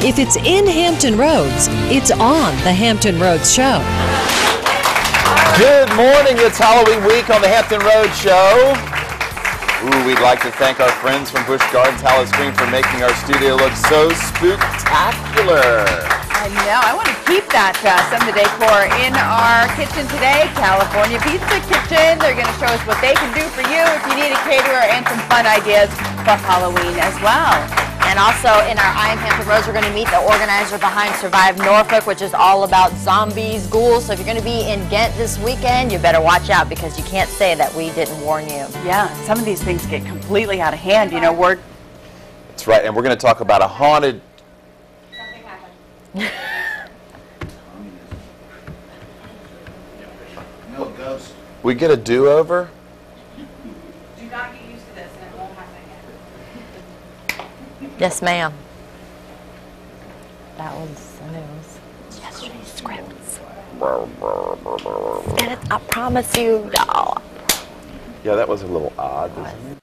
If it's in Hampton Roads, it's on the Hampton Roads Show. Good morning. It's Halloween week on the Hampton Roads Show. Ooh, we'd like to thank our friends from Busch Gardens Halloween for making our studio look so spooktacular. I know. I want to keep that some of the decor in our kitchen today. California Pizza Kitchen. They're going to show us what they can do for you if you need a caterer and some fun ideas for Halloween as well. And also in our I Am Hampton Roads, we're going to meet the organizer behind Survive Norfolk, which is all about zombies, ghouls. So if you're going to be in Ghent this weekend, you better watch out because you can't say that we didn't warn you. Yeah, some of these things get completely out of hand. You know, That's right, and we're going to talk about a haunted... Something happened. No ghost. We get a do-over? do not get used to this and it won't happen again. Yes, ma'am. That was the news. Yesterday's scripts. And I promise you, no. Yeah, that was a little odd, wasn't it?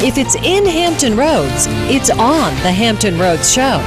If it's in Hampton Roads, it's on the Hampton Roads Show.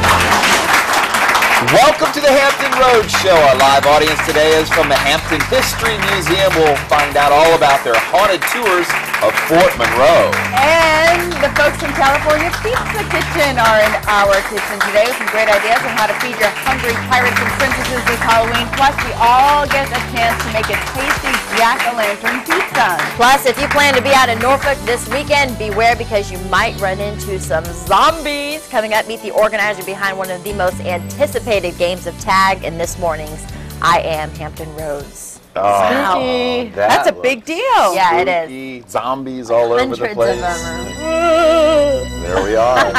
Welcome to the Hampton Roads Show. Our live audience today is from the Hampton History Museum. We'll find out all about their haunted tours of Fort Monroe. And the folks from California Pizza Kitchen are in our kitchen today with some great ideas on how to feed your hungry pirates and princesses this Halloween. Plus, we all get a chance to make a tasty jack-o'-lantern pizza. Plus, if you plan to be out in Norfolk this weekend, beware because you might run into some zombies. Coming up, meet the organizer behind one of the most anticipated games of tag in this morning's I Am Hampton Roads. Oh, That's a big deal. Yeah, it is. Spooky, zombies all over the Hundreds place. of them. There we are.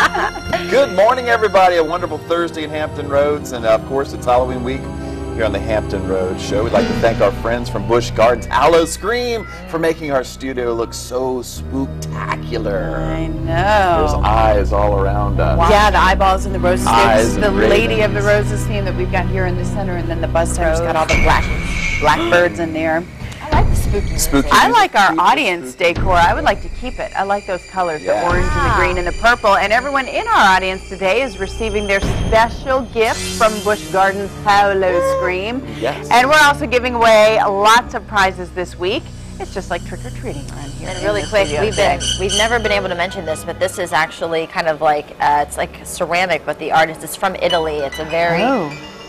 Good morning, everybody. A wonderful Thursday in Hampton Roads. And, of course, it's Halloween week here on the Hampton Roads Show. We'd like to thank our friends from Busch Gardens Halloween for making our studio look so spooktacular. I know. There's eyes all around us. Yeah, the eyeballs and the roses. Eyes The and Lady of the ravens. Roses theme that we've got here in the center, and then the bus tender's got all the blackbirds in there. I like the spooky Spooky. I like our Keep it audience spooky. decor. I would like to keep it. I like those colors, Yeah. the orange and the green and the purple. And everyone in our audience today is receiving their special gift from Busch Gardens Halloween. Yes. And we're also giving away lots of prizes this week. It's just like trick-or-treating around here. And in really the quick, studio we've never been able to mention this, but this is actually kind of like it's like ceramic, but the artist is from Italy. It's a very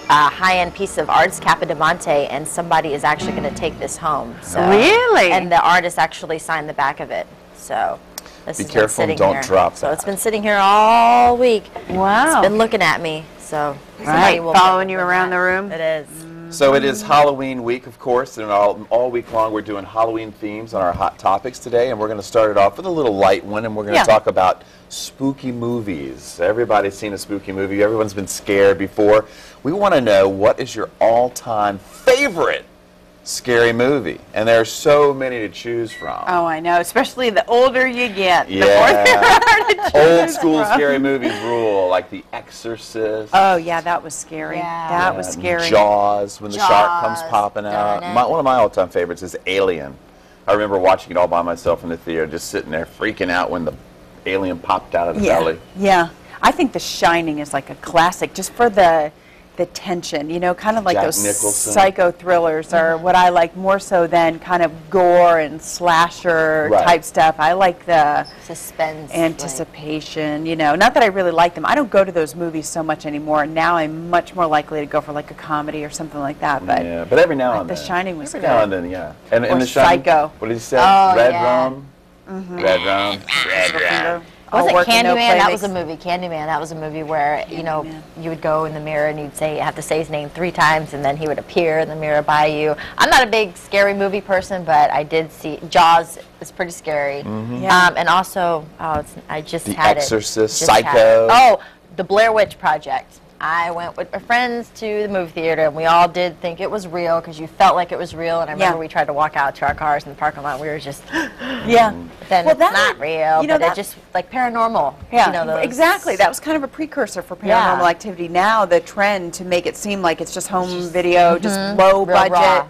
high-end piece of art, Capodimonte, and somebody is actually going to take this home. So, Really? And the artist actually signed the back of it. So this Be has careful been and sitting don't here. drop So that. it's been sitting here all week. Wow. It's been looking at me. So somebody Right, will following you pick around that. the room. It is. So it is Halloween week, of course, and all week long we're doing Halloween themes on our Hot Topics today, and we're going to start it off with a little light one, and we're going to talk about spooky movies. Everybody's seen a spooky movie. Everyone's been scared before. We want to know, what is your all-time favorite scary movie? And there are so many to choose from. Oh, I know. Especially the older you get, the more Yeah. there are to choose Old school from. scary movies rule, like The Exorcist. Oh, yeah, that was scary. Yeah. That was and scary. Jaws, when the shark comes Jaws, popping out. done it. One of my all-time favorites is Alien. I remember watching it all by myself in the theater, just sitting there freaking out when the alien popped out of the belly. Yeah. I think The Shining is like a classic just for the tension, you know, kind of like Jack those Nicholson. psycho thrillers are what I like more so than kind of gore and slasher Right. type stuff. I like the Suspense. anticipation, you know. Not that I really like them. I don't go to those movies so much anymore. Now I'm much more likely to go for like a comedy or something like that. But Yeah, but every now like and The then. Shining was Every now and good. then, yeah. And Or The Shining, Psycho. what did he say? Oh, Red yeah. rum? Red rum. Red rum. all Wasn't work and no Candyman? play That makes- was a movie. Candyman. That was a movie where Candyman. you would go in the mirror and you'd have to say his name 3 times, and then he would appear in the mirror by you. I'm not a big scary movie person, but I did see Jaws. Is pretty scary. Yeah. And also, I just The had Exorcist, Just had Psycho. Oh, the Blair Witch Project. I went with my friends to the movie theater, and we all did think it was real because you felt like it was real. And I remember we tried to walk out to our cars in the parking lot. We were just, Yeah. but then Well, it's that- not real. you know, But that- it just like paranormal. Yeah, you know, those, exactly. That was kind of a precursor for Yeah. paranormal activity. Now the trend to make it seem like it's just home video, just low Real budget. raw.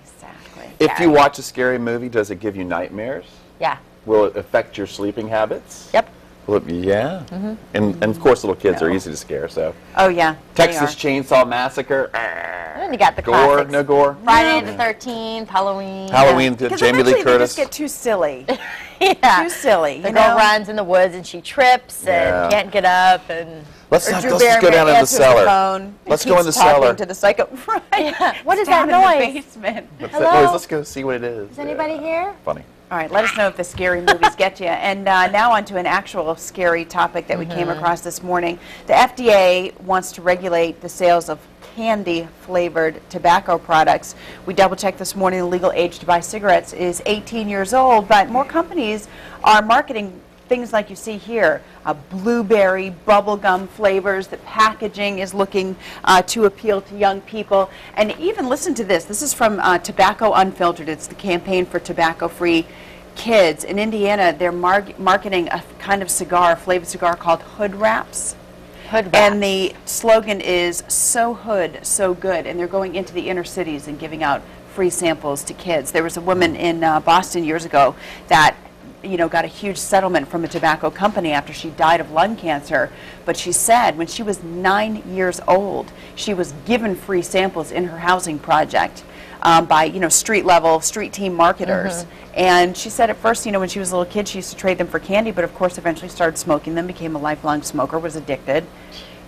Exactly. If you watch a scary movie, does it give you nightmares? Yeah. Will it affect your sleeping habits? Yep. Will it, yeah. And of course, little kids are easy to scare. So Oh yeah. they Texas are. Chainsaw Massacre. And then you got the Gore? classics. No gore. Friday the 13th, Halloween. Halloween. Because Jamie Lee eventually they Curtis. just get too silly. Yeah. Too silly. The you girl know? runs in the woods and she trips Yeah. and can't get up and. Let's Or not, Drew let's just go Barrymore down in the answers cellar. phone and Let's go in the keeps talking cellar. to the psycho. Right. Yeah. What is Down that in the noise? basement. What's that Hello? noise? Let's go see what it is. Is anybody here? Funny. All right, let us know if the scary movies get you. And now on to an actual scary topic that we came across this morning. The FDA wants to regulate the sales of candy-flavored tobacco products. We double-checked this morning the legal age to buy cigarettes is 18 years old, but more companies are marketing things like you see here, blueberry, bubblegum flavors. The packaging is looking to appeal to young people. And even listen to this. This is from Tobacco Unfiltered. It's the campaign for tobacco-free kids. In Indiana, they're marketing a kind of cigar, a flavored cigar called Hood Wraps. Hood wraps. And the slogan is "So Hood, So Good." And they're going into the inner cities and giving out free samples to kids. There was a woman in Boston years ago that got a huge settlement from a tobacco company after she died of lung cancer. But she said when she was 9 years old, she was given free samples in her housing project by, street team marketers. And she said at first, when she was a little kid, she used to trade them for candy, but of course eventually started smoking them, became a lifelong smoker, was addicted,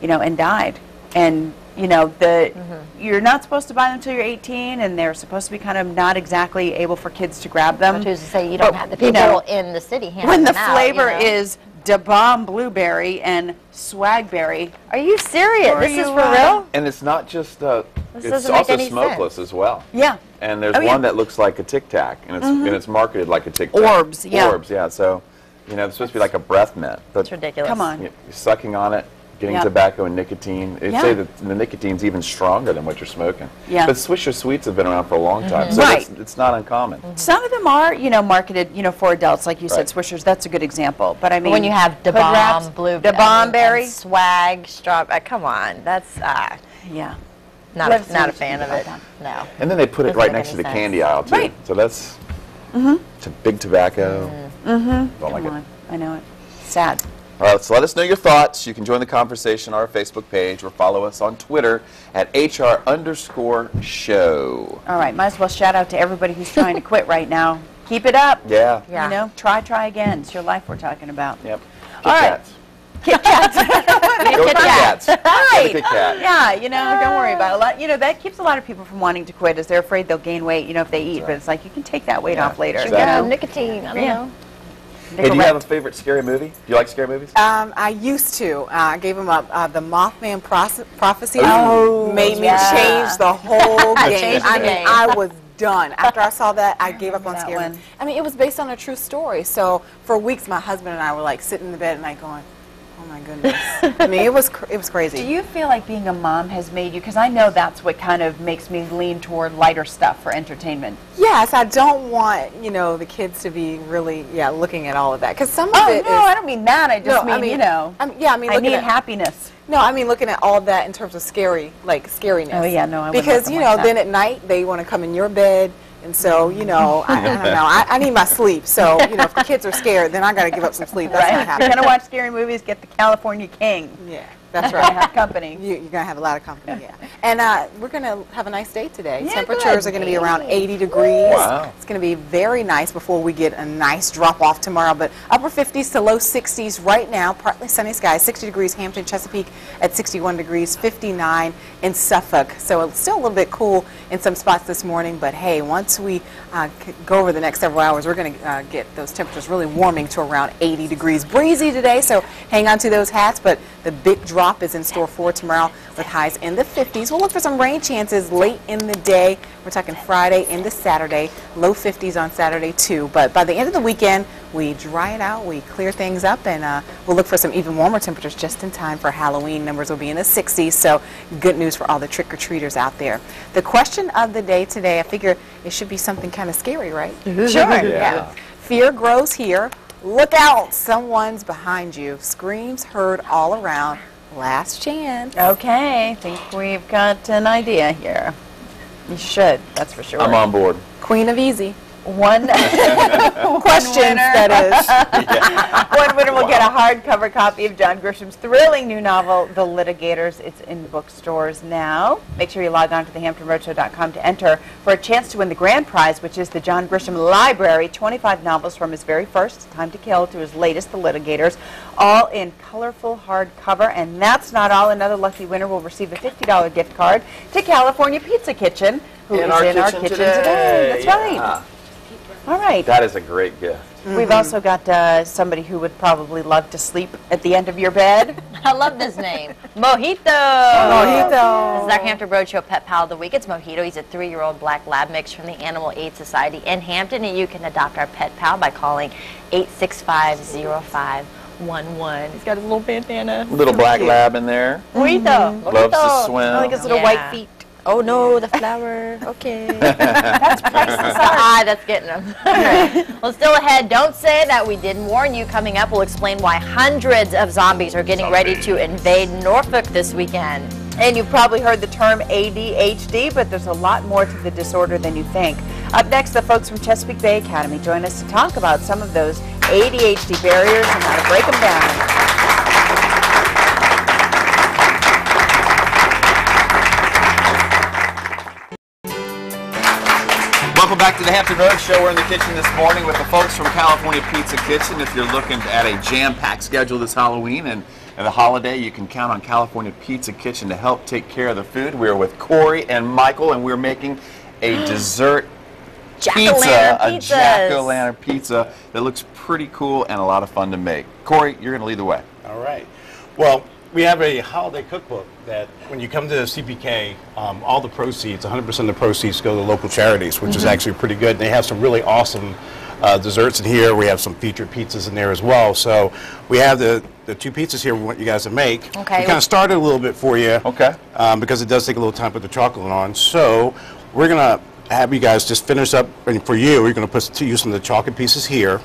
and died. And you're not supposed to buy them until you're 18, and they're supposed to be kind of not exactly able for kids to grab them. But who's to say you don't have the people in the city handing when the them out, flavor is Da Bomb Blueberry and Swagberry. Are you serious? Or This is you, for real? And it's not just, it's doesn't make also any smokeless sense. as well. Yeah. And there's Oh, yeah. one that looks like a Tic Tac, and it's marketed like a Tic Tac. Orbs, yeah. Orbs, yeah. So, it's supposed to be like a breath mint. But It's ridiculous. Come on. you're sucking on it, getting Yeah. tobacco and nicotine. They Yeah. say that the nicotine's even stronger than what you're smoking. Yeah. But Swisher Sweets have been around for a long time, so Right. it's not uncommon. Some of them are, marketed, for adults, like you said, Right. Swishers. That's a good example. But I mean, When you have Da Hood Wraps, Bomb, Blue, Da Bomb Berry. Swag, Strawberry. Come on, that's Yeah. not Let us know a what you fan think of it. about No. And then they put it Doesn't right make next to any the sense. candy aisle, too. Right. So that's it's a big tobacco. Don't like Come it. on. I know it. Sad. All right, so let us know your thoughts. You can join the conversation on our Facebook page or follow us on Twitter at HR_show. All right. Might as well shout out to everybody who's trying to quit right now. Keep it up. Yeah. Yeah. Try again. It's your life we're talking about. Yep. Kit All right. Kats. Kit Kats. Go Kit Kats. Go Right. Kit Kat. Yeah, don't worry about it. That keeps a lot of people from wanting to quit, is they're afraid they'll gain weight, if they eat. Right. But it's like you can take that weight Yeah, off later. exactly. Yeah, You know? nicotine. I don't Yeah. know. Hey, do you have a favorite scary movie? Do you like scary movies? I used to. I gave him up. The Mothman Prophecy Oh, made me yeah. change the whole game. Changed the I mean, game. I was done. After I saw that, I gave up on that scary. one. I mean, it was based on a true story. So for weeks, my husband and I were like sitting in the bed and like going, "Oh my goodness." I mean, it was crazy. Do you feel like being a mom has made you, because I know that's what kind of makes me lean toward lighter stuff for entertainment. Yes, I don't want the kids to be really looking at all of that because some of Oh, it no, is. I don't mean that. I just No, mean, I mean, I looking need at happiness. No, I mean looking at all of that in terms of scariness. Oh, yeah, no, I wouldn't because let them like that. then at night they want to come in your bed, and so I don't know. I need my sleep. So if the kids are scared, then I got to give up some sleep. That's not Right? If you're happening. going to watch scary movies, get the California King. Yeah. That's You're gonna right. have company. You're going to have a lot of company, yeah. And we're going to have a nice day today. Yeah, Temperatures good. are going to be around 80 degrees. Wow. It's going to be very nice before we get a nice drop-off tomorrow. But upper 50s to low 60s right now, partly sunny skies, 60 degrees Hampton, Chesapeake at 61 degrees, 59 in Suffolk. So it's still a little bit cool in some spots this morning. But, hey, once we go over the next several hours, we're going to get those temperatures really warming to around 80 degrees. Breezy today, so hang on to those hats. But the big drop is in store for tomorrow with highs in the 50s. We'll look for some rain chances late in the day. We're talking Friday into Saturday, low 50s on Saturday too. But by the end of the weekend, we dry it out, we clear things up, and we'll look for some even warmer temperatures just in time for Halloween. Numbers will be in the 60s, so good news for all the trick-or-treaters out there. The question of the day today, I figure it should be something kind of scary, right? Sure. Yeah. Fear grows here. Look out, someone's behind you. Screams heard all around. Last chance. Okay, I think we've got an idea here. You should, that's for sure. I'm on board. Queen of easy. One Questions, winner. that is. One winner will get a hardcover copy of John Grisham's thrilling new novel, The Litigators. It's in bookstores now. Make sure you log on to thehamptonroadshow.com to enter for a chance to win the grand prize, which is the John Grisham Library, 25 novels from his very first, Time to Kill, to his latest, The Litigators, all in colorful hardcover. And that's not all. Another lucky winner will receive a $50 gift card to California Pizza Kitchen, who is in our kitchen today. That's right. All right. That is a great gift. We've also got somebody who would probably love to sleep at the end of your bed. I love this name. Mojito. Mojito. This is our Hampton Roadshow Pet Pal of the Week. It's Mojito. He's a 3-year-old black lab mix from the Animal Aid Society in Hampton, and you can adopt our pet pal by calling 865-0511. He's got his little bandana. Little black lab in there. Mojito. Loves to swim. I like his little white feet. Oh no, the flower. Okay. That's priceless The eye that's getting them. Well, still ahead, don't say that we didn't warn you. Coming up, we'll explain why hundreds of zombies are getting ready to invade Norfolk this weekend. And you've probably heard the term ADHD, but there's a lot more to the disorder than you think. Up next, the folks from Chesapeake Bay Academy join us to talk about some of those ADHD barriers and how to break them down. Welcome back to the Hampton Road Show. We're in the kitchen this morning with the folks from California Pizza Kitchen. If you're looking at a jam-packed schedule this Halloween and the holiday, you can count on California Pizza Kitchen to help take care of the food. We're with Corey and Michael, and we're making a dessert pizza, a jack-o'-lantern pizza that looks pretty cool and a lot of fun to make. Corey, you're going to lead the way. All right. Well, we have a holiday cookbook that when you come to CPK, all the proceeds, 100% of the proceeds go to local charities, which is actually pretty good. And they have some really awesome desserts in here. We have some featured pizzas in there as well. So we have the two pizzas here we want you guys to make. Okay. We kind of started a little bit for you. Okay. Because it does take a little time to put the chocolate on. So we're going to have you guys just finish up, and for you, we're going to use some of the chocolate pieces here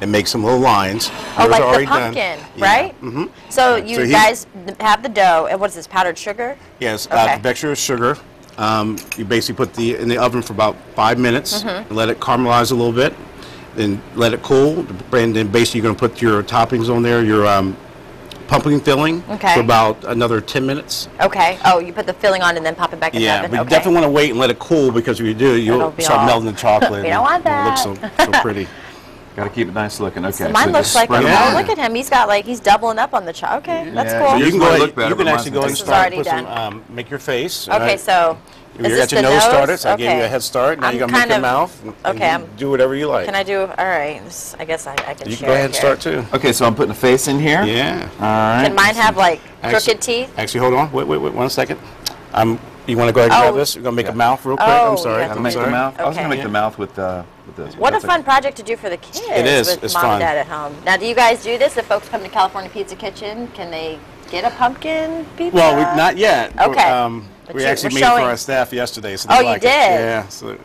and make some little lines. Oh, Yours like are already the pumpkin, done. right? Yeah. Mm-hmm. So you So guys have the dough, and what is this, powdered sugar? Yes, Okay. the mixture of sugar. You basically put in the oven for about 5 minutes and let it caramelize a little bit. Then let it cool, and then basically you're going to put your toppings on there, your pumpkin filling Okay. for about another 10 minutes. Okay. Oh, you put the filling on and then pop it back in the Yeah, oven? but you Okay. definitely want to wait and let it cool, because if you do, It'll you'll be start all- melting the chocolate. We don't want and that. It'll look so pretty. Got to keep it nice looking. Okay. Mine so looks just like spread a, them Yeah. oh, out. look at him. He's got like, he's doubling up on the chocolate. Okay, that's Yeah, cool. so You can might go look ahead, better, you but can mine's actually go ahead and This is start, already put done. some, make your face. Okay, so You is got this your the nose nose? started, so I gave you Okay. a head start. Now I'm you're going to make kind your of- mouth. And okay, you do whatever you like. Can I do, all right, I guess I can You share can go ahead it and here. start too. Okay, so I'm putting a face in here. Yeah. All right. Can mine have like Actually- crooked teeth? Actually, hold on. Wait 1 second. You want to go ahead and Oh. grab this? We're going to make a mouth real quick. Oh, I'm sorry. yeah, Gotta I'm make sorry. the mouth. I was Okay. gonna make the mouth with this. What a That's fun project to do for the kids. It is. With It's mom fun. and dad at home. Now, do you guys do this? If folks come to California Pizza Kitchen, can they get a pumpkin pizza? Well, not yet. Okay. We But actually we're made it showing- for our staff yesterday. So Oh, they you like it. did? Yeah. So,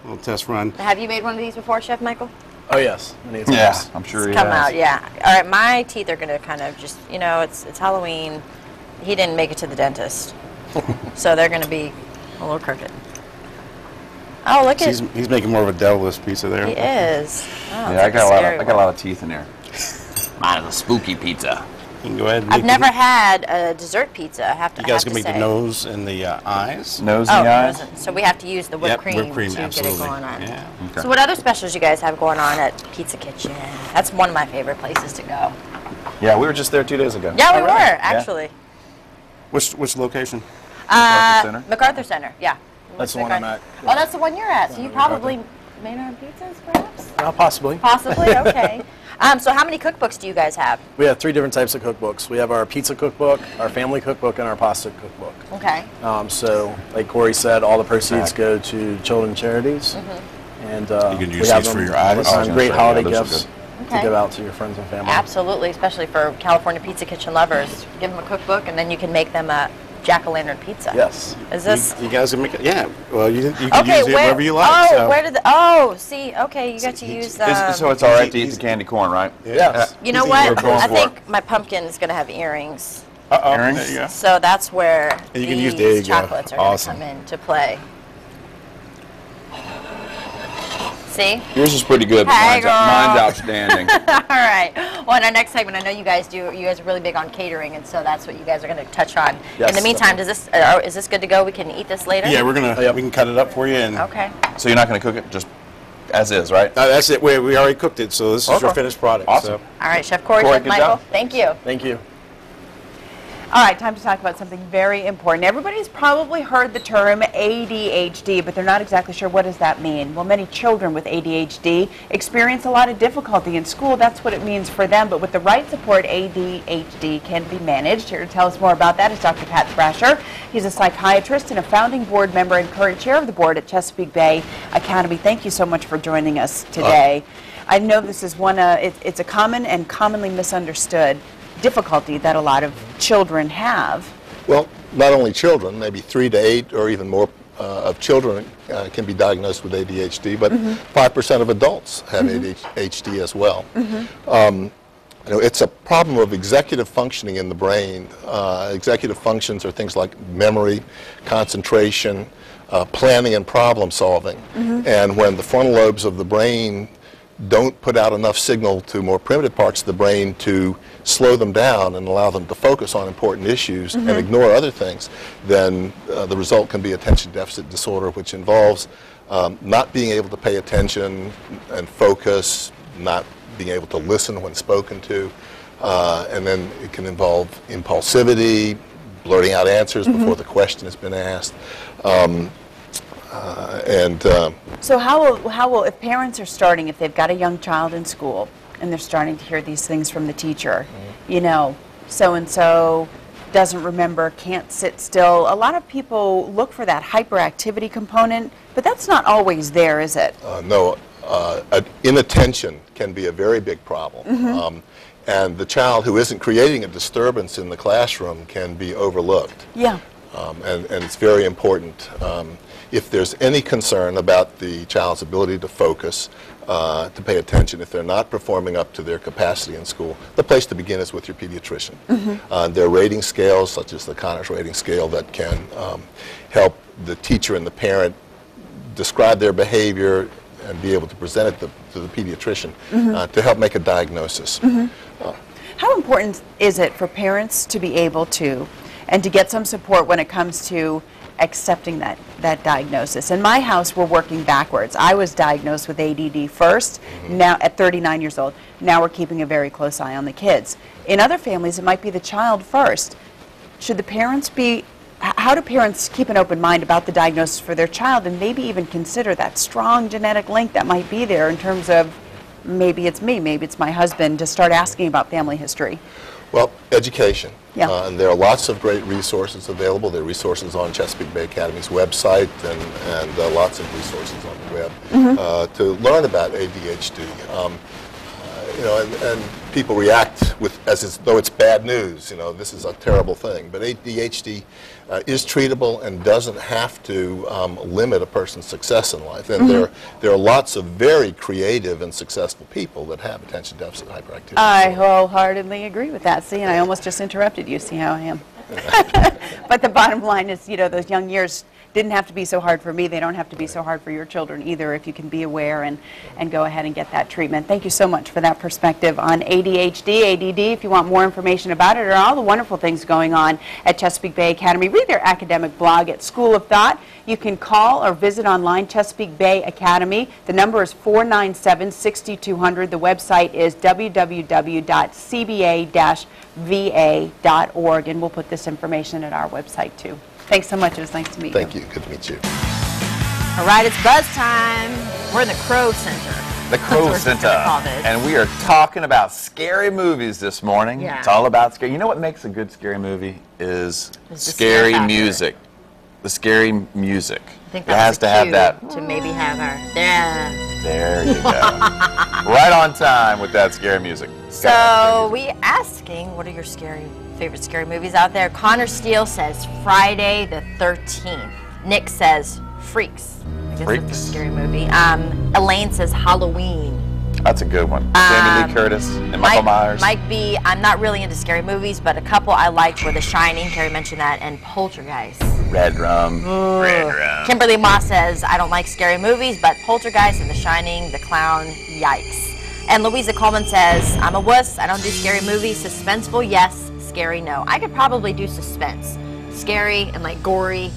little test run. Have you made one of these before, Chef Michael? Oh yes, I need some. Yeah, I'm sure he Come has. out, yeah. All right, my teeth are gonna kind of just, you know, it's Halloween. He didn't make it to the dentist, so they're gonna be a little crooked. Oh, look at He's making more of a devil's pizza there. he is. Oh, Yeah, it's like a scary I got a lot of teeth in there. Mine is a spooky pizza. You can go ahead and I've never had a dessert pizza. I have to. You guys can say. make the nose and the eyes. Nose and the eyes? So we have to use the whipped cream to absolutely. get it going on. Yeah. Okay. So what other specials you guys have going on at Pizza Kitchen? That's one of my favorite places to go. Yeah, we were just there 2 days ago. Yeah, we were, actually. Which location? MacArthur Center? MacArthur Center, yeah. That's the one I'm at. Oh, that's the one you're at. So you probably made our pizzas, perhaps? Possibly. Possibly, okay. So how many cookbooks do you guys have? We have 3 different types of cookbooks. We have our pizza cookbook, our family cookbook, and our pasta cookbook. Okay. So, like Corey said, all the proceeds go to children's charities. And You can use we have these for them your all the eyes. time. Great holiday those are gifts Okay. to give out to your friends and family. Absolutely, especially for California Pizza Kitchen lovers. Give them a cookbook, and then you can make them a jack-o'-lantern pizza. Yes. Is this? You guys can make it. Yeah. Well, you can Okay, use it wherever you like. Oh, so. where did the? Oh, see. Okay, you got to use the. So it's all right to eat the candy corn, right? Yes. You know Easy what? work, both I work. think my pumpkin is going to have earrings. Uh-oh. Earrings? There you go. So that's where And you can these use- there you go. chocolates are going to Awesome. come into play. See? Yours is pretty good, but Hey, mine's girl. outstanding. All right. Well, in our next segment, I know you guys are really big on catering, and so that's what you guys are going to touch on. Yes, In the meantime, is this good to go? We can eat this later? Yeah, we can cut it up for you. And Okay. So you're not going to cook it just as is, right? that's it. We already cooked it, so this is your Okay. finished product. Awesome. So. All right, Chef Corey, Corey, Chef good Michael, job. thank you. Thank you. All right, time to talk about something very important. Everybody's probably heard the term ADHD, but they're not exactly sure what does that mean. Well, many children with ADHD experience a lot of difficulty in school. That's what it means for them, but with the right support, ADHD can be managed. Here to tell us more about that is Dr. Pat Thrasher. He's a psychiatrist and a founding board member and current chair of the board at Chesapeake Bay Academy. Thank you so much for joining us today. I know this is it's a common and commonly misunderstood difficulty that a lot of children have. Well, not only children, maybe 3 to 8 or even more of children can be diagnosed with ADHD, but 5% of adults have ADHD as well. It's a problem of executive functioning in the brain. Executive functions are things like memory, concentration, planning and problem solving. And when the frontal lobes of the brain don't put out enough signal to more primitive parts of the brain to slow them down and allow them to focus on important issues and ignore other things, then the result can be attention deficit disorder, which involves not being able to pay attention and focus, not being able to listen when spoken to, and then it can involve impulsivity, blurting out answers before the question has been asked. So how will, if parents are starting, if they've got a young child in school and they're starting to hear these things from the teacher, you know, so-and-so doesn't remember, can't sit still. A lot of people look for that hyperactivity component, but that's not always there, is it? No, inattention can be a very big problem. And the child who isn't creating a disturbance in the classroom can be overlooked. Yeah. And it's very important. If there's any concern about the child's ability to focus, to pay attention, if they're not performing up to their capacity in school, the place to begin is with your pediatrician. There are rating scales, such as the Connors rating scale, that can help the teacher and the parent describe their behavior and be able to present it to the pediatrician to help make a diagnosis. How important is it for parents to be able to, and to get some support when it comes to accepting that diagnosis? In my house, we're working backwards. I was diagnosed with ADD first, now at 39 years old. Now we're keeping a very close eye on the kids. In other families, it might be the child first. Should the parents be, how do parents keep an open mind about the diagnosis for their child and maybe even consider that strong genetic link that might be there in terms of maybe it's me, maybe it's my husband, to start asking about family history? Well, education. Yeah. And there are lots of great resources available. There are resources on Chesapeake Bay Academy's website and lots of resources on the web to learn about ADHD. You know, and people react as though it's bad news. You know, this is a terrible thing. But ADHD is treatable and doesn't have to limit a person's success in life. And there are lots of very creative and successful people that have attention deficit hyperactivity. I wholeheartedly agree with that. See, and I almost just interrupted you. See how I am? But the bottom line is, you know, those young years didn't have to be so hard for me. They don't have to be so hard for your children either if you can be aware and go ahead and get that treatment. Thank you so much for that perspective on ADHD, ADD. If you want more information about it or all the wonderful things going on at Chesapeake Bay Academy, read their academic blog at School of Thought. You can call or visit online Chesapeake Bay Academy. The number is 497-6200. The website is www.cba-va.org, and we'll put this information at our website too. Thanks so much. It was nice to meet you. Thank you. Good to meet you. All right, it's buzz time. We're in the Crow Center. The Crow Center. And we are talking about scary movies this morning. Yeah. It's all about scary. You know what makes a good scary movie is scary music. The scary music. I think it has to have that. To maybe have our, yeah. There you go. Right on time with that scary music. So we asking, what are your favorite scary movies out there? Connor Steele says Friday the 13th. Nick says Freaks. I guess Freaks. That's a scary movie. Elaine says Halloween. That's a good one. Jamie Lee Curtis and Michael Myers. Mike B. I'm not really into scary movies, but a couple I liked were The Shining, Carrie mentioned that, and Poltergeist. Red Rum. Red Rum. Kimberly Moss says, I don't like scary movies, but Poltergeist and The Shining, The Clown, yikes. And Louisa Coleman says, I'm a wuss, I don't do scary movies. Suspenseful, yes. Scary, no. I could probably do suspense. Scary and like gory,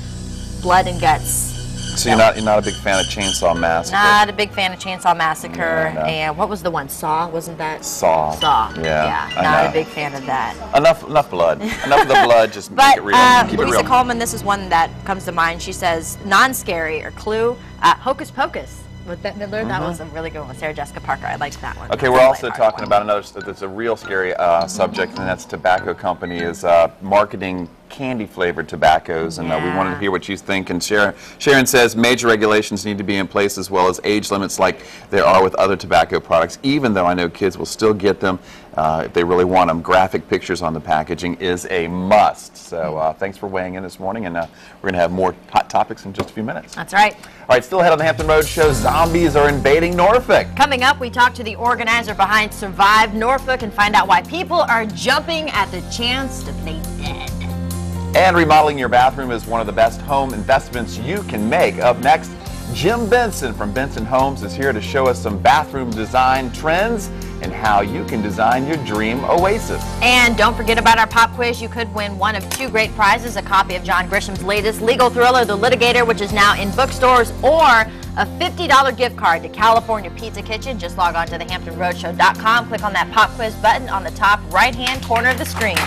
blood and guts. So you're not a big fan of Chainsaw Massacre? Not a big fan of Chainsaw Massacre. Yeah, no. And what was the one? Saw? Wasn't that? Saw. Saw. Yeah. Not a big fan of that. Enough blood. Enough of the blood. Just make it real. Keep it Louisa real. Coleman, this is one that comes to mind. She says, non-scary or Clue, Hocus Pocus. With Bette Midler, that was a really good one. Sarah Jessica Parker, I liked that one. Okay, we're also talking about another that's a real scary subject, and that's tobacco company is marketing candy-flavored tobaccos, and we wanted to hear what you think. And Sharon says major regulations need to be in place as well as age limits like there are with other tobacco products, even though I know kids will still get them if they really want them. Graphic pictures on the packaging is a must. So thanks for weighing in this morning, and we're going to have more hot topics in just a few minutes. That's right. All right, still ahead on the Hampton Road Show, zombies are invading Norfolk. Coming up, we talk to the organizer behind Survive Norfolk and find out why people are jumping at the chance to play dead. And remodeling your bathroom is one of the best home investments you can make. Up next, Jim Benson from Benson Homes is here to show us some bathroom design trends and how you can design your dream oasis. And don't forget about our pop quiz. You could win one of two great prizes, a copy of John Grisham's latest legal thriller, The Litigator, which is now in bookstores, or a $50 gift card to California Pizza Kitchen. Just log on to thehamptonroadshow.com, click on that pop quiz button on the top right-hand corner of the screen.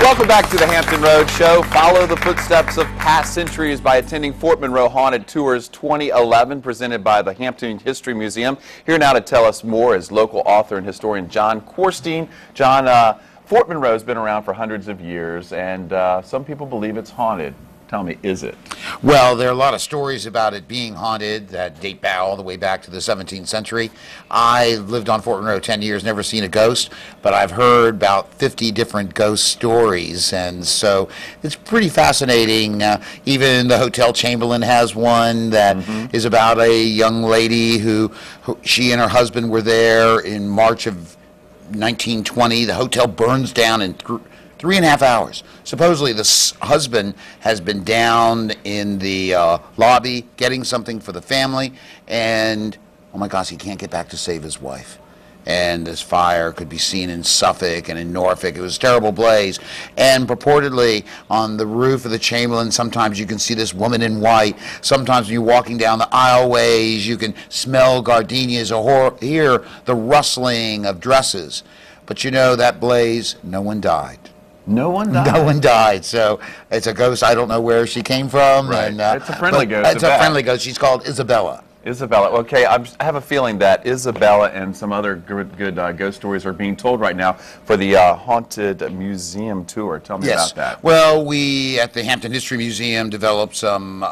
Welcome back to the Hampton Road Show. Follow the footsteps of past centuries by attending Fort Monroe Haunted Tours 2011, presented by the Hampton History Museum. Here now to tell us more is local author and historian John Korstein. John, Fort Monroe has been around for hundreds of years, and some people believe it's haunted. Tell me, is it? Well, there are a lot of stories about it being haunted that date back all the way back to the 17th century. I lived on Fort Monroe 10 years, never seen a ghost, but I've heard about 50 different ghost stories, and so it's pretty fascinating. Even the Hotel Chamberlain has one that is about a young lady who she and her husband were there in March of 1920. The hotel burns down in 3.5 hours. Supposedly the husband has been down in the lobby getting something for the family, and oh my gosh, he can't get back to save his wife. And this fire could be seen in Suffolk and in Norfolk. It was a terrible blaze. And purportedly on the roof of the Chamberlain, sometimes you can see this woman in white. Sometimes when you're walking down the aisleways, you can smell gardenias or hear the rustling of dresses. But you know, that blaze, no one died. No one died? No one died. So it's a ghost. I don't know where she came from. Right. And, it's a friendly ghost. It's a friendly ghost. She's called Isabella. Isabella. Okay, I have a feeling that Isabella and some other good ghost stories are being told right now for the Haunted Museum tour. Tell me about that. Well, we at the Hampton History Museum developed some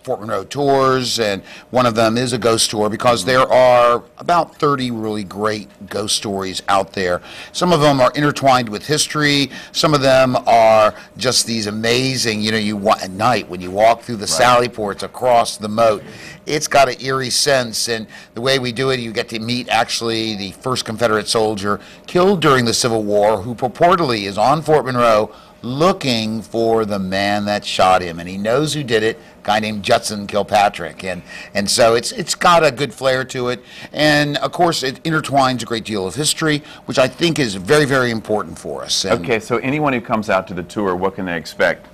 Fort Monroe tours, and one of them is a ghost tour because there are about 30 really great ghost stories out there. Some of them are intertwined with history. Some of them are just these amazing, at night when you walk through the sally ports across the moat, it's got an eerie sense. And the way we do it, you get to meet actually the first Confederate soldier killed during the Civil War who purportedly is on Fort Monroe looking for the man that shot him, and he knows who did it, a guy named Judson Kilpatrick, and so it's got a good flair to it, and of course it intertwines a great deal of history, which I think is very, very important for us. And okay, so anyone who comes out to the tour, what can they expect?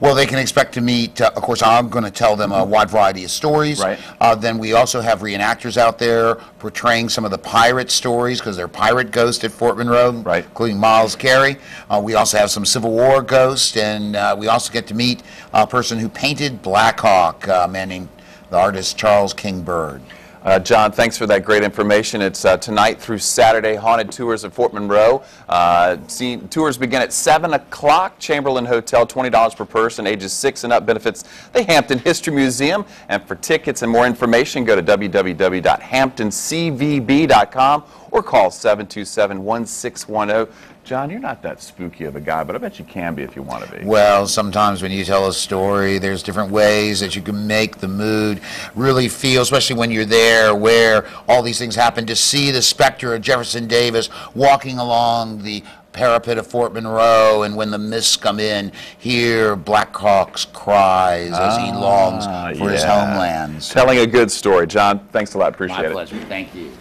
well, they can expect to meet, of course, I'm going to tell them a wide variety of stories. Right. Then we also have reenactors out there portraying some of the pirate stories, because they're pirate ghosts at Fort Monroe, right, including Miles Carey. We also have some Civil War ghosts, and we also get to meet a person who painted Black Hawk, a man named the artist Charles King Bird. John, thanks for that great information. It's tonight through Saturday, Haunted Tours at Fort Monroe. Tours begin at 7 o'clock. Chamberlain Hotel, $20 per person, ages 6 and up, benefits the Hampton History Museum. And for tickets and more information, go to www.hamptoncvb.com or call 727-1610. John, you're not that spooky of a guy, but I bet you can be if you want to be. Well, sometimes when you tell a story, there's different ways that you can make the mood really feel, especially when you're there where all these things happen. To see the specter of Jefferson Davis walking along the parapet of Fort Monroe, and when the mists come in, hear Black Hawk's cries as he longs for his homeland. Telling a good story. John, thanks a lot. Appreciate it. My pleasure. Thank you.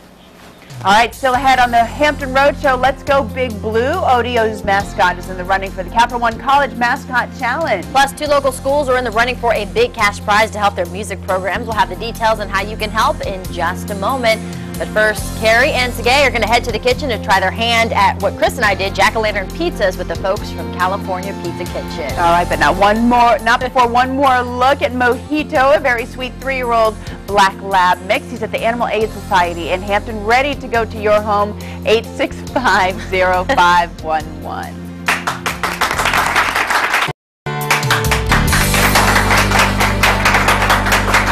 All right, still ahead on the Hampton Roadshow, Let's Go Big Blue. ODO's mascot is in the running for the Capital One College Mascot Challenge. Plus, 2 local schools are in the running for a big cash prize to help their music programs. We'll have the details on how you can help in just a moment. But first, Carrie and Sergey are going to head to the kitchen to try their hand at what Chris and I did, jack-o'-lantern pizzas, with the folks from California Pizza Kitchen. All right, but not before one more look at Mojito, a very sweet 3-year-old black lab mix. He's at the Animal Aid Society in Hampton, ready to go to your home, 865-0511.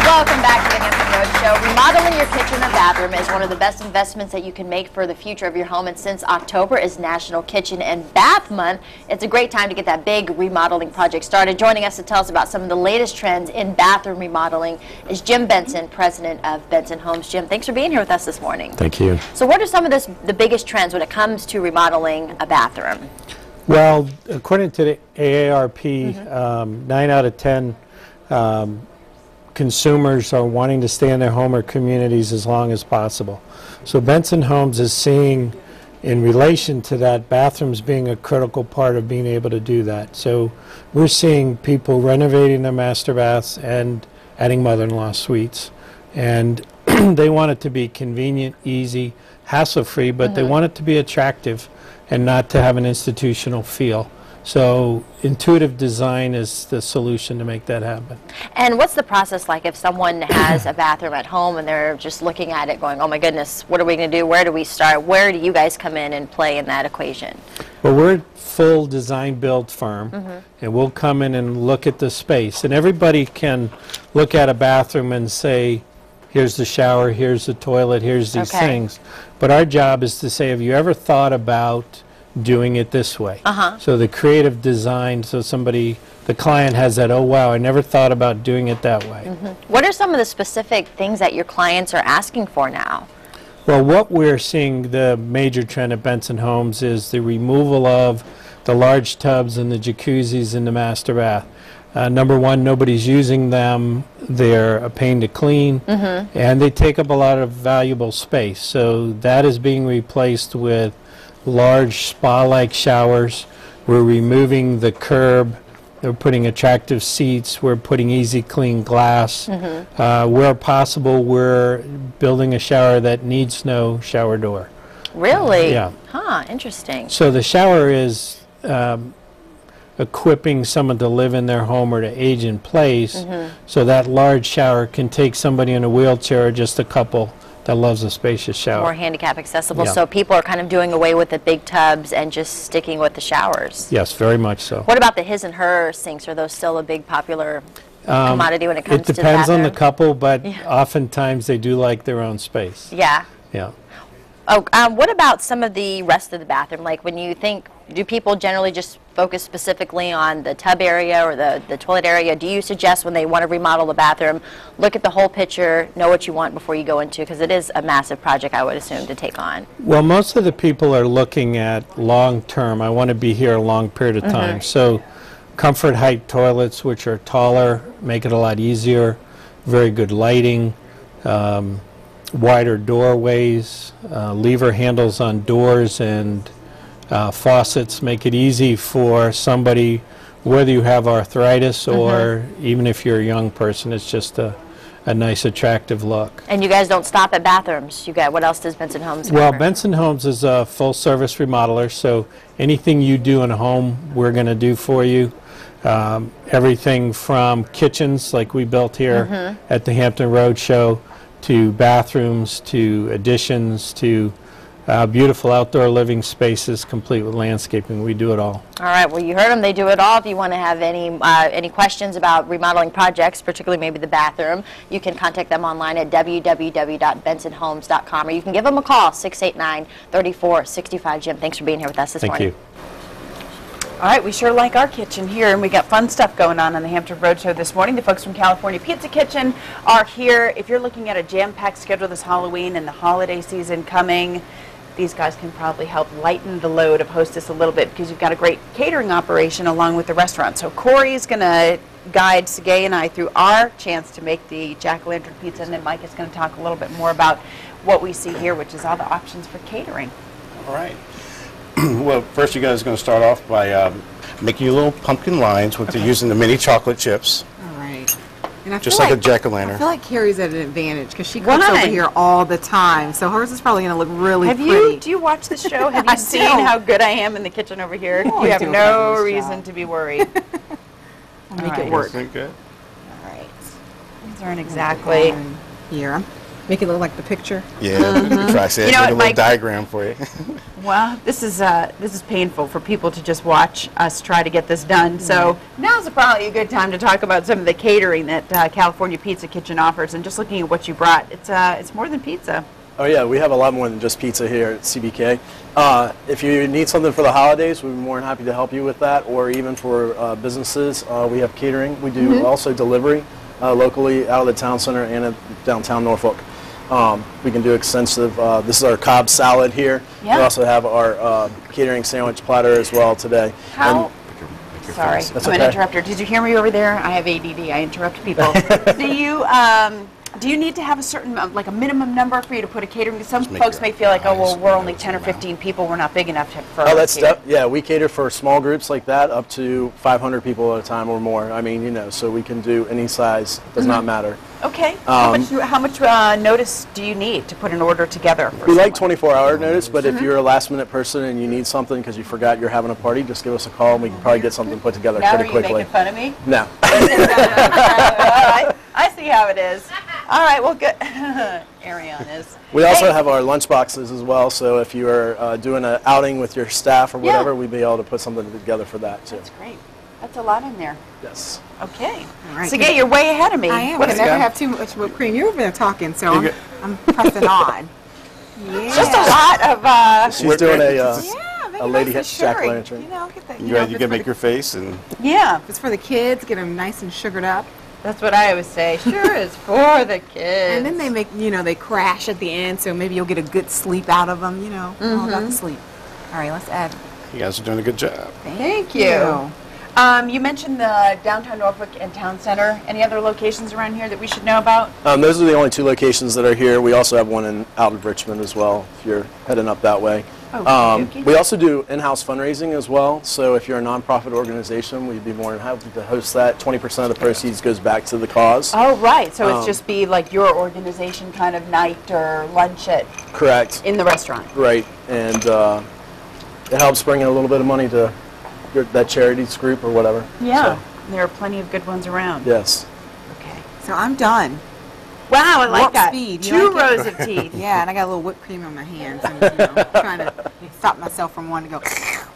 Welcome back to the Hampton Roadshow. Remodeling your kitchen or bathroom is one of the best investments that you can make for the future of your home, and since October is National Kitchen and Bath Month, it's a great time to get that big remodeling project started. Joining us to tell us about some of the latest trends in bathroom remodeling is Jim Benson, president of Benson Homes. Jim, thanks for being here with us this morning. Thank you. So what are some of the biggest trends when it comes to remodeling a bathroom? Well, according to the AARP, 9 out of 10 consumers are wanting to stay in their home or communities as long as possible. So Benson Homes is seeing, in relation to that, bathrooms being a critical part of being able to do that. So we're seeing people renovating their master baths and adding mother-in-law suites. And they want it to be convenient, easy, hassle-free, but they want it to be attractive and not to have an institutional feel. So intuitive design is the solution to make that happen. And what's the process like if someone has a bathroom at home and they're just looking at it going, oh my goodness, what are we going to do? Where do we start? Where do you guys come in and play in that equation? Well, we're a full design build firm, and we'll come in and look at the space. And everybody can look at a bathroom and say, here's the shower, here's the toilet, here's these things. But our job is to say, have you ever thought about doing it this way? So the creative design, so the client has that, oh wow, I never thought about doing it that way. What are some of the specific things that your clients are asking for now? Well, what we're seeing, the major trend at Benson Homes, is the removal of the large tubs and the jacuzzis in the master bath. Number one, nobody's using them. They're a pain to clean, and they take up a lot of valuable space. So that is being replaced with large spa-like showers. We're removing the curb. We're putting attractive seats. We're putting easy clean glass. Where possible, we're building a shower that needs no shower door. Really? Yeah. Huh, interesting. So the shower is equipping someone to live in their home or to age in place, so that large shower can take somebody in a wheelchair or just a couple that loves a spacious shower. More handicap accessible, so people are kind of doing away with the big tubs and just sticking with the showers. Yes, very much so. What about the his and her sinks? Are those still a big popular? commodity when it comes to the It depends on the bathroom? couple, but oftentimes they do like their own space. Yeah. Yeah. Oh, what about some of the rest of the bathroom? Like when you think, do people generally just focus specifically on the tub area or the toilet area? Do you suggest when they want to remodel the bathroom, look at the whole picture, know what you want before you go into, because it is a massive project, I would assume, to take on? Well, most of the people are looking at long term. I want to be here a long period of time. So comfort height toilets, which are taller, make it a lot easier. Very good lighting. Wider doorways, lever handles on doors and faucets make it easy for somebody, whether you have arthritis or even if you're a young person. It's just a nice, attractive look. And you guys don't stop at bathrooms. You got, what else does Benson Homes cover? Well, Benson Homes is a full-service remodeler, so anything you do in a home, we're going to do for you. Everything from kitchens, like we built here at the Hampton Road Show, to bathrooms, to additions, to beautiful outdoor living spaces, complete with landscaping. We do it all. All right. Well, you heard them. They do it all. If you want to have any questions about remodeling projects, particularly maybe the bathroom, you can contact them online at www.bensonhomes.com, or you can give them a call, 689-3465. Jim, thanks for being here with us this morning. Thank you. All right, we sure like our kitchen here, and we got fun stuff going on the Hampton Road Show this morning. The folks from California Pizza Kitchen are here. If you're looking at a jam-packed schedule this Halloween and the holiday season coming, these guys can probably help lighten the load of Hostess a little bit, because you've got a great catering operation along with the restaurant. So Corey's going to guide Segay and I through our chance to make the jack-o'-lantern pizza, and then Mike is going to talk a little bit more about what we see here, which is all the options for catering. All right. Well, first you guys are going to start off by making your little pumpkin lines with using the mini chocolate chips. All right. And I Just feel like a jack-o'-lantern. I feel like Carrie's at an advantage because she cooks over here all the time. So hers is probably going to look really pretty. Do you watch the show? Have you seen how good I am in the kitchen over here? You have no reason to be worried. I'll make it work. Good. All right. These aren't exactly here. Make it look like the picture. Yeah, try to a little diagram for you. Well, this is painful for people to just watch us try to get this done. So now's probably a good time to talk about some of the catering that California Pizza Kitchen offers. And just looking at what you brought, it's more than pizza. Oh yeah, we have a lot more than just pizza here at CBK. If you need something for the holidays, we'd be more than happy to help you with that, or even for businesses, we have catering. We do also delivery locally out of the town center and at downtown Norfolk. We can do extensive, this is our Cobb salad here. We also have our catering sandwich platter as well today. Sorry, I'm an interrupter. Did you hear me over there? I have ADD. I interrupt people. Do you need to have a certain, like a minimum number for you to put a catering? Some folks may feel like, oh, well, we're only 10 or 15 people. We're not big enough for yeah, we cater for small groups like that up to 500 people at a time or more. I mean, you know, so we can do any size. Does not matter. Okay. How much notice do you need to put an order together? We like 24-hour notice, but if you're a last-minute person and you need something because you forgot you're having a party, just give us a call and we can probably get something put together pretty quickly. Are you making fun of me? No. I see how it is. All right, well, good. Ariane is. We also have our lunch boxes as well, so if you are doing an outing with your staff or whatever, we'd be able to put something together for that, too. That's great. That's a lot in there. Yes. Okay. All right. Segay, you're way ahead of me. I am. I never have too much whipped cream. You've been talking, so I'm pressing on. Yeah. Just a lot of... She's doing a lady jack-o'-lantern. You know, get that. You can make your face and... Yeah. It's for the kids. Get them nice and sugared up. That's what I always say. Sure, it's for the kids. And then they make, they crash at the end, so maybe you'll get a good sleep out of them, all about the sleep. All right, let's add. You guys are doing a good job. Thank you. You mentioned the downtown Norfolk and town center. Any other locations around here that we should know about? Those are the only two locations that are here. We also have one out of Richmond as well, if you're heading up that way. We also do in-house fundraising as well, so if you're a nonprofit organization, we'd be more than happy to host that. 20% of the proceeds goes back to the cause. Oh, right. So it's just be like your organization kind of night or lunch Correct. In the restaurant. Right, and it helps bring in a little bit of money to that charities group or whatever. Yeah, so. There are plenty of good ones around. Yes. Okay. So I'm done. Wow, I like Warp that. Speed. Two rows of teeth. Yeah, and I got a little whipped cream on my hands. And, trying to stop myself from wanting to go.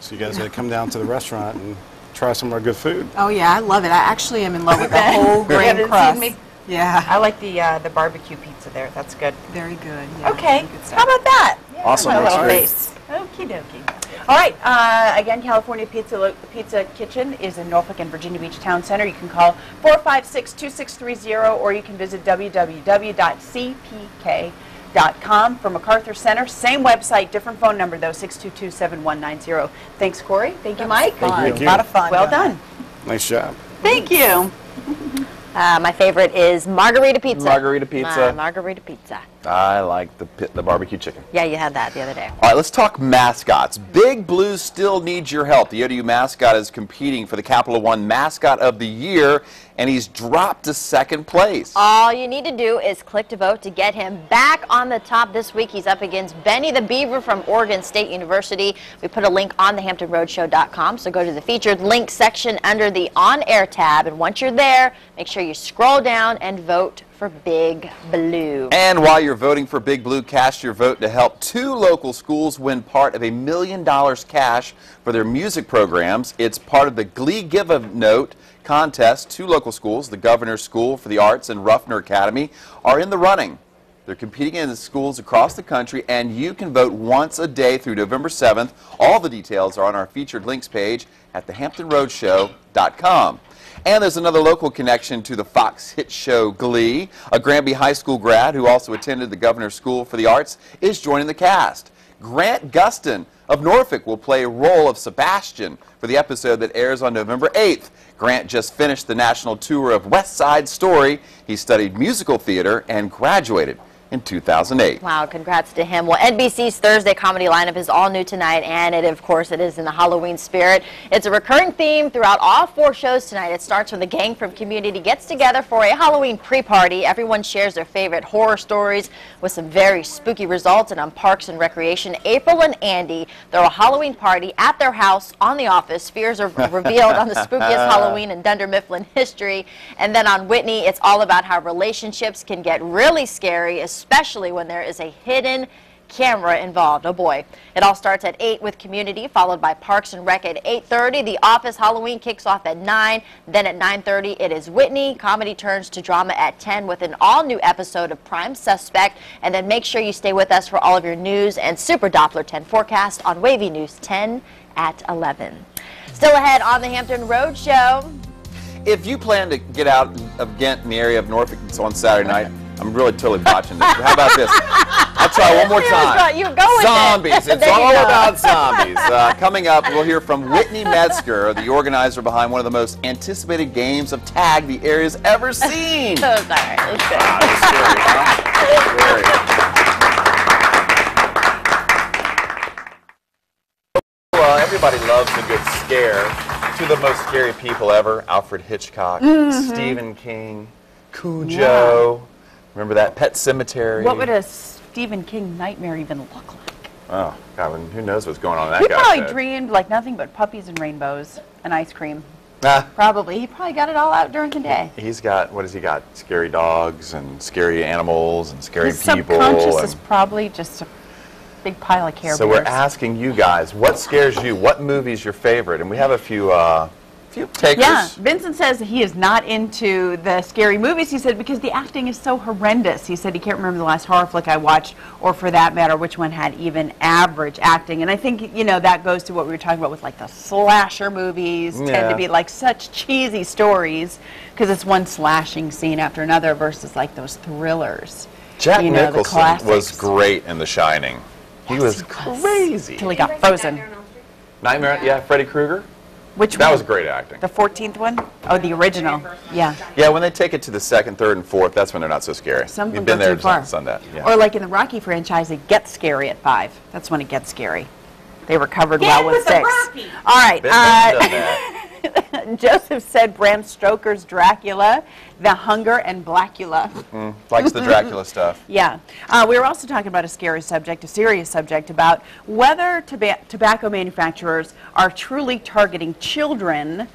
So you guys got to come down to the restaurant and try some of our good food. Oh yeah, I love it. I actually am in love with the whole grain Yeah, crust. Yeah. I like the barbecue pizza there. That's good. Very good. Yeah, Okay, good stuff. how about that? Awesome. My That's little great. face. Okie dokie. All right, again, California Pizza Kitchen is in Norfolk and Virginia Beach Town Center. You can call 456-2630 or you can visit www.cpk.com. For MacArthur Center, same website, different phone number though, 622-7190. Thanks, Corey. Thank you, Mike. Thank you. A lot of fun. Well done. Nice job. Thank you. My favorite is margarita pizza. Margarita pizza. Margarita pizza. I like the barbecue chicken. Yeah, you had that the other day. All right, let's talk mascots. Big Blue still needs your help. The ODU mascot is competing for the Capital One Mascot of the Year, and he's dropped to 2nd place. All you need to do is click to vote to get him back on the top this week. He's up against Benny the Beaver from Oregon State University. We put a link on the HamptonRoadshow.com, so go to the featured link section under the on-air tab, and once you're there, make sure you scroll down and vote for Big Blue. And while you're voting for Big Blue, cast your vote to help 2 local schools win part of $1 million cash for their music programs. It's part of the Glee Give-A-Note contest. 2 local schools, the Governor's School for the Arts and Ruffner Academy, are in the running. They're competing in schools across the country, and you can vote once a day through November 7th. All the details are on our featured links page at thehamptonroadshow.com. And there's another local connection to the Fox hit show Glee. A Granby High School grad who also attended the Governor's School for the Arts is joining the cast. Grant Gustin of Norfolk will play a role of Sebastian for the episode that airs on November 8th. Grant just finished the national tour of West Side Story. He studied musical theater and graduated in 2008. Wow, congrats to him. Well, NBC's Thursday comedy lineup is all new tonight, and of course, it is in the Halloween spirit. It's a recurring theme throughout all 4 shows tonight. It starts when the gang from Community gets together for a Halloween pre-party. Everyone shares their favorite horror stories with some very spooky results. And on Parks and Recreation, April and Andy throw a Halloween party at their house on The Office. Fears are revealed on the spookiest Halloween in Dunder Mifflin history. And then on Whitney, it's all about how relationships can get really scary, especially when there is a hidden camera involved. Oh boy. It all starts at 8 with Community, followed by Parks and Rec at 8:30. The Office Halloween kicks off at 9. Then at 9:30 it is Whitney. Comedy turns to drama at 10 with an all-new episode of Prime Suspect. And then make sure you stay with us for all of your news and Super Doppler 10 forecast on WAVY News 10 at 11. Still ahead on the Hampton Road Show. If you plan to get out of Ghent in the area of Norfolk on Saturday night, I'm really totally botching this. How about this? I'll try one more time. You go with Zombies. It. It's all about zombies. Coming up, we'll hear from Whitney Metzger, the organizer behind one of the most anticipated games of tag the area's ever seen. So sorry. Let's go. That's scary, huh? Well, everybody loves a good scare. 2 of the most scary people ever, Alfred Hitchcock, Stephen King, Cujo. Yeah. Remember that? Pet Sematary. What would a Stephen King nightmare even look like? Oh, God, who knows what's going on in that He guy's probably head. dreamed like nothing but puppies and rainbows and ice cream. Nah. Probably. He probably got it all out during the day. He's got, what has he got? Scary dogs and scary animals and scary His people. subconscious is probably just a big pile of Care Bears. So we're asking you guys, what scares you? What movie's your favorite? And we have a few takers. Yeah, Vincent says he is not into the scary movies. He said because the acting is so horrendous. He said he can't remember the last horror flick I watched, or for that matter, which one had even average acting. And I think, you know, that goes to what we were talking about with like the slasher movies tend to be like such cheesy stories because it's one slashing scene after another versus like those thrillers. Jack you know, Nicholson was great in The Shining. He was crazy. Till he got frozen. Nightmare, yeah, Freddy Krueger. Which that one? was great acting. The 14th one? Oh, the original. Yeah. Yeah, when they take it to the 2nd, 3rd, and 4th, that's when they're not so scary. Some of them You've been go there too far. done that. Yeah. Or like in the Rocky franchise, it gets scary at 5. That's when it gets scary. They recovered well with 6. All right. Joseph said Bram Stoker's Dracula, The Hunger, and Blackula. Likes the Dracula stuff. Yeah. We were also talking about a scary subject, a serious subject, about whether tobacco manufacturers are truly targeting children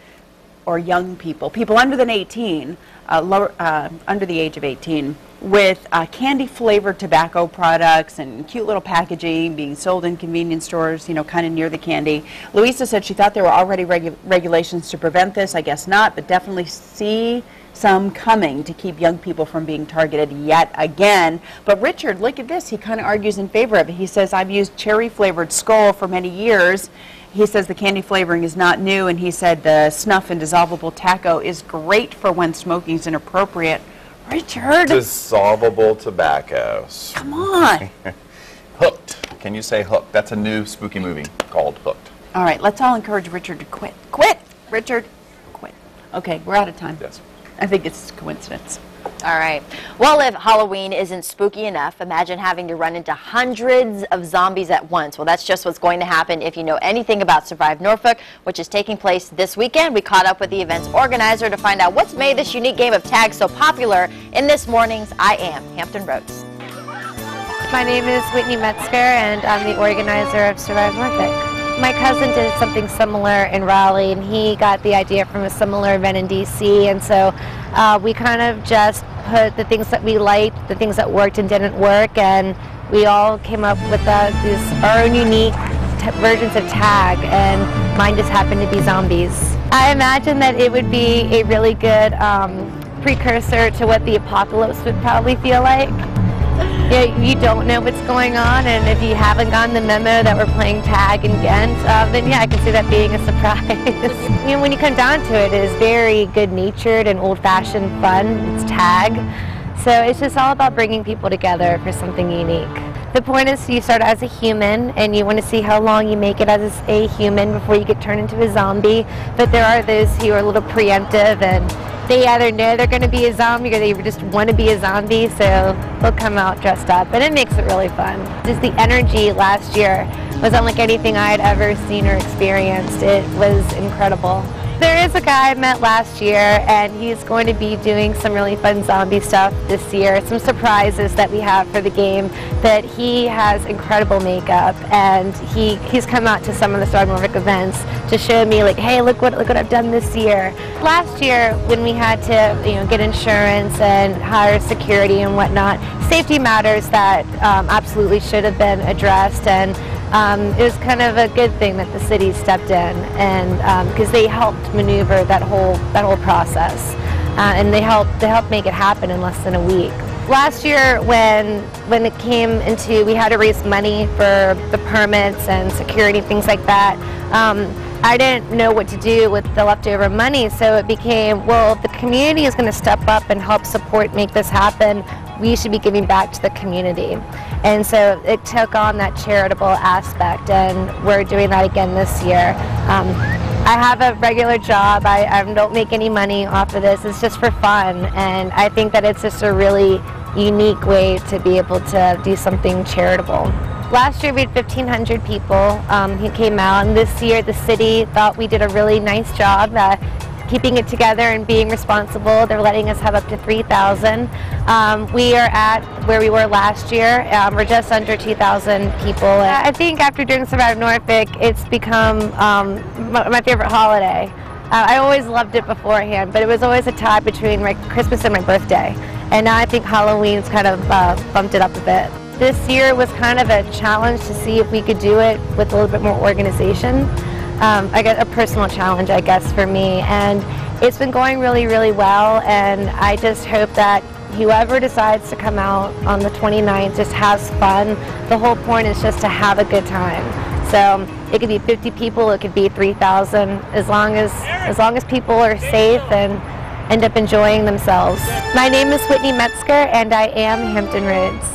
or young people, people under than 18, under the age of 18, with candy-flavored tobacco products and cute little packaging being sold in convenience stores, you know, kind of near the candy. Louisa said she thought there were already regulations to prevent this. I guess not, but definitely see some coming to keep young people from being targeted yet again. But Richard, look at this. He kind of argues in favor of it. He says, I've used cherry-flavored Skull for many years. He says the candy flavoring is not new, and he said the snuff and dissolvable tobacco is great for when smoking is inappropriate. Richard! Dissolvable tobacco. Come on. Hooked. Can you say Hooked? That's a new spooky movie called Hooked. All right, let's all encourage Richard to quit. Quit! Richard, quit. Okay, we're out of time. Yes. I think it's coincidence. All right. Well, if Halloween isn't spooky enough, imagine having to run into hundreds of zombies at once. Well, that's just what's going to happen if you know anything about Survive Norfolk, which is taking place this weekend. We caught up with the event's organizer to find out what's made this unique game of tag so popular in this morning's I Am Hampton Roads. My name is Whitney Metzger, and I'm the organizer of Survive Norfolk. My cousin did something similar in Raleigh, and he got the idea from a similar event in DC, and so we kind of just put the things that we liked, the things that worked and didn't work, and we all came up with our own unique versions of tag, and mine just happened to be zombies. I imagine that it would be a really good precursor to what the apocalypse would probably feel like. You don't know what's going on, and if you haven't gotten the memo that we're playing tag in Ghent, then yeah, I can see that being a surprise. You know, when you come down to it, it is very good-natured and old-fashioned fun. It's tag, so it's just all about bringing people together for something unique. The point is you start as a human, and you want to see how long you make it as a human before you get turned into a zombie, but there are those who are a little preemptive, and they either know they're going to be a zombie or they just want to be a zombie, so they'll come out dressed up, and it makes it really fun. Just the energy last year was unlike anything I had ever seen or experienced. It was incredible. There is a guy I met last year, and he's going to be doing some really fun zombie stuff this year. Some surprises that we have for the game, that he has incredible makeup, and he's come out to some of the Survive Norfolk events to show me, like, hey, look what I've done this year. Last year, when we had to get insurance and hire security and whatnot, safety matters that absolutely should have been addressed, and it was kind of a good thing that the city stepped in, and because they helped maneuver that whole process, and they helped make it happen in less than a week. Last year, when it came into, we had to raise money for the permits and security, things like that. I didn't know what to do with the leftover money, so it became, well, if the community is going to step up and help support, make this happen, we should be giving back to the community. And so it took on that charitable aspect, and we're doing that again this year. I have a regular job. I don't make any money off of this. It's just for fun, and I think that it's just a really unique way to be able to do something charitable. Last year we had 1,500 people who came out, and this year the city thought we did a really nice job keeping it together and being responsible. They're letting us have up to 3,000. We are at where we were last year. We're just under 2,000 people. I think after doing Survive Norfolk, it's become my favorite holiday. I always loved it beforehand, but it was always a tie between Christmas and my birthday. And now I think Halloween's kind of bumped it up a bit. This year was kind of a challenge to see if we could do it with a little bit more organization. I guess a personal challenge, I guess, for me, and it's been going really, really well, and I just hope that whoever decides to come out on the 29th just has fun. The whole point is just to have a good time. So it could be 50 people, it could be 3,000, as long as people are safe and end up enjoying themselves. My name is Whitney Metzger, and I am Hampton Roads.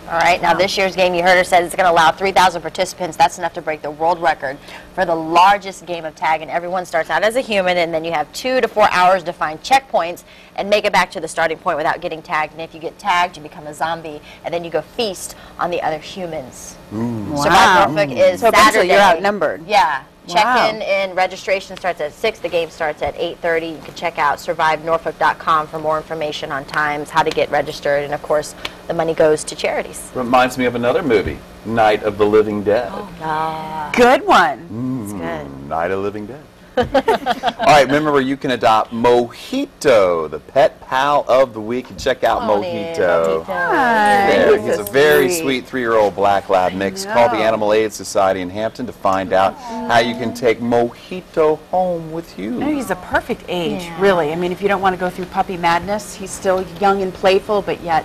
All right, now this year's game, you heard her said it's going to allow 3,000 participants. That's enough to break the world record for the largest game of tag, and everyone starts out as a human, and then you have 2 to 4 hours to find checkpoints and make it back to the starting point without getting tagged. And if you get tagged, you become a zombie, and then you go feast on the other humans. Wow. Survive Norfolk is so Saturday. You're outnumbered. Yeah. Wow. Check-in and registration starts at 6. The game starts at 8:30. You can check out survivenorfolk.com for more information on times, how to get registered, and of course, the money goes to charities. Reminds me of another movie, Night of the Living Dead. Oh, no. Good one. It's good. Night of the Living Dead. All right, remember you can adopt Mojito, the pet pal of the week, and check out Mojito. There, he's a very sweet 3-year-old black lab mix. Call the Animal Aid Society in Hampton to find out how you can take Mojito home with you. No, he's a perfect age, really. I mean, if you don't want to go through puppy madness, he's still young and playful, but yet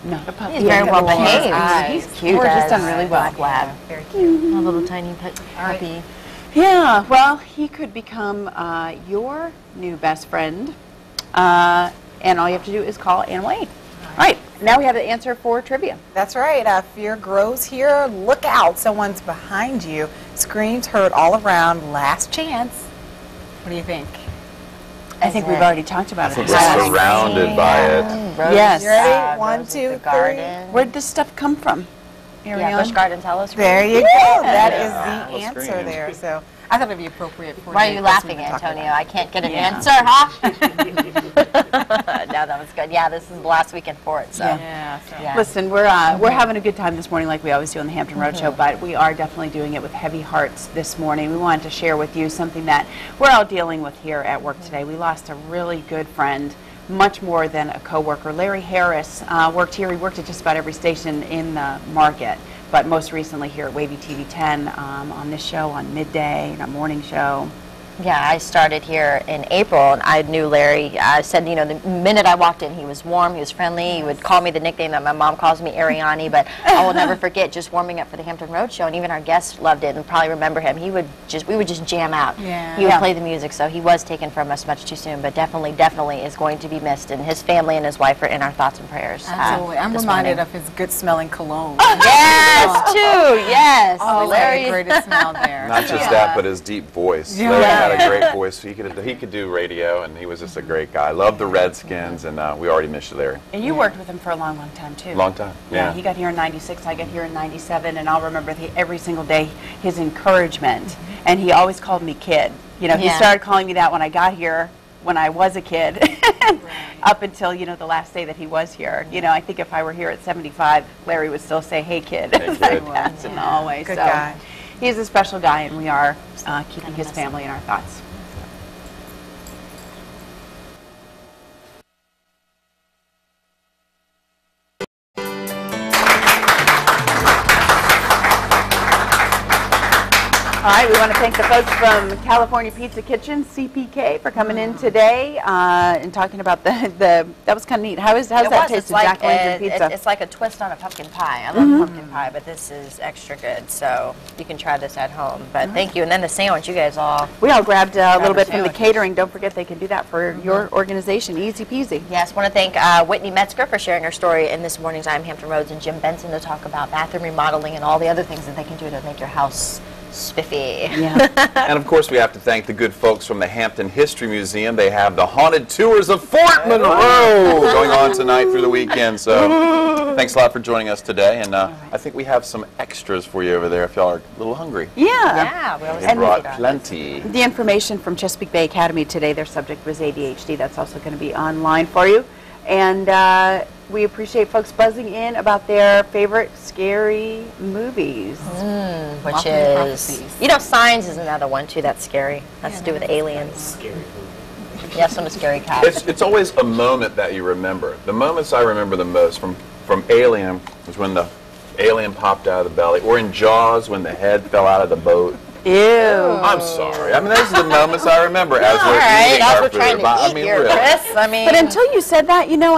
not a puppy. He's very well behaved. He's cute. He's done really well. Black lab. Very cute. A little tiny puppy. Yeah, well, he could become your new best friend, and all you have to do is call Animal Aid. All right, now we have the answer for trivia. That's right. Fear grows here. Look out. Someone's behind you. Screams heard all around. Last chance. What do you think? I think we've already talked about it. We're surrounded by it. Yes. You ready? 1, 2, 3. Garden. Where did this stuff come from? Yeah, Busch Gardens, tell us. There you go. That is the Well, answer scream. there. So I thought it'd be appropriate for Why are the you customer laughing, to talk Antonio? about. I can't get an answer, huh? No, that was good. Yeah, this is the last weekend for it, so. Yeah. Listen, we're having a good time this morning like we always do on the Hampton Road Show, but we are definitely doing it with heavy hearts this morning. We wanted to share with you something that we're all dealing with here at work today. We lost a really good friend, much more than a coworker. Larry Harris worked here. He worked at just about every station in the market, but most recently here at WAVY TV 10 on this show on midday, and a morning show. Yeah, I started here in April, and I knew Larry. I said, you know, the minute I walked in, he was warm, he was friendly. He would call me the nickname that my mom calls me, Ariani, but I will never forget just warming up for the Hampton Road Show, and even our guests loved it and probably remember him. We would just jam out. Yeah. He would play the music, so he was taken from us much too soon, but definitely is going to be missed, and his family and his wife are in our thoughts and prayers. Absolutely. I'm reminded of his good smelling cologne. Yes, too, yes. Oh, Larry. the greatest smell there. Not just that, but his deep voice. Yeah. Larry had a great voice. He could do radio, and he was just a great guy. Loved the Redskins, and we already missed you, Larry. And you worked with him for a long, long time, too. Long time, yeah. He got here in '96, I got here in '97, and I'll remember every single day his encouragement. And he always called me kid. You know, he started calling me that when I got here, when I was a kid, up until, you know, the last day that he was here. You know, I think if I were here at 75, Larry would still say, hey, kid. Hey, kid. Like that in the hallway. Good so guy. He's a special guy, and we are keeping his family in our thoughts. All right, we want to thank the folks from California Pizza Kitchen, CPK, for coming in today and talking about that was kind of neat. How's that taste of Jack Lantern pizza? It's like a twist on a pumpkin pie. I love pumpkin pie, but this is extra good, so you can try this at home. But thank you. And then the sandwich, you guys all. We all grabbed a little our bit from the sandwiches. catering. Don't forget they can do that for your organization. Easy peasy. Yes, want to thank Whitney Metzger for sharing her story in this morning's I'm Hampton Roads, and Jim Benson to talk about bathroom remodeling and all the other things that they can do to make your house spiffy. Yeah. And of course, we have to thank the good folks from the Hampton History Museum. They have the haunted tours of Fort Monroe going on tonight through the weekend. So thanks a lot for joining us today. And I think we have some extras for you over there if y'all are a little hungry. Yeah. We always They brought plenty. The information from Chesapeake Bay Academy today, their subject was ADHD. That's also going to be online for you. And we appreciate folks buzzing in about their favorite scary movies. which is, you know, Signs is another one too that's scary. Has to do with aliens. Yes, some scary cats. It's always a moment that you remember. The moments I remember the most from Alien was when the alien popped out of the belly, or in Jaws when the head fell out of the boat. Ew. I'm sorry. I mean, those are the moments I remember as we're eating as our we're food. trying to I eat mean, here, really. Chris. I mean, But until you said that, you know,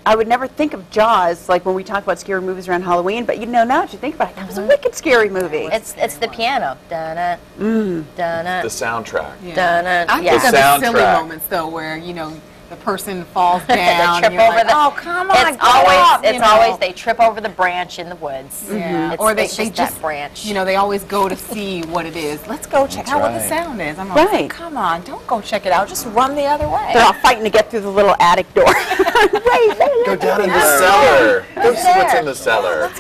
I would never think of Jaws, like when we talk about scary movies around Halloween, but you know, now that you think about it, that was a wicked scary movie. it's the piano. Dun-na, dun-na, The soundtrack. dun-na. I Yeah. think of the silly soundtrack. moments though, where you know the person falls down. Trip and you're over like, the. oh come on, It's get up, you know. always they trip over the branch in the woods. Yeah. It's, Or they it's just just that branch. You know, they always go to see what it is. Let's go check out what the right. sound is. I'm like, Right. come on, don't go check it out. Just run the other way. They're all fighting to get through the little attic door. Go down in the cellar. Go see what's in the cellar.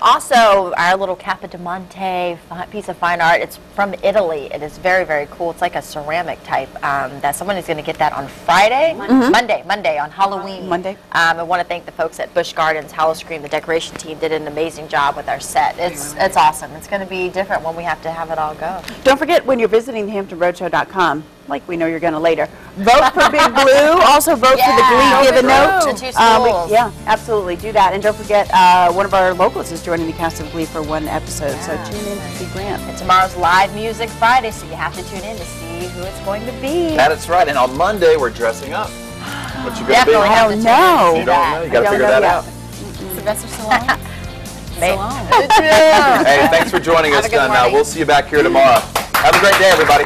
Also, our little Capodimonte piece of fine art. It's from Italy. It is very, very cool. It's like a ceramic type. That someone is going to get that on Friday, Monday on Halloween. Monday. I want to thank the folks at Busch Gardens, Howl-O-Scream. The decoration team did an amazing job with our set. It's awesome. It's going to be different when we have to have it all go. Don't forget, when you're visiting thehamptonroadshow.com, like we know you're going to later, vote for Big Blue. Also vote for the Glee Give a Note. The two schools. Yeah, absolutely. Do that. And don't forget, one of our locals is joining the cast of Glee for one episode. So tune in to see Grant. And tomorrow's Live Music Friday, so you have to tune in to see who it's going to be. That's right. And on Monday, we're dressing up. What you going to be? Definitely have to tune in to see You don't know. You got to figure that out. Sylvester Stallone. Hey, thanks for joining us. Have a good morning. We'll see you back here tomorrow. Have a great day, everybody.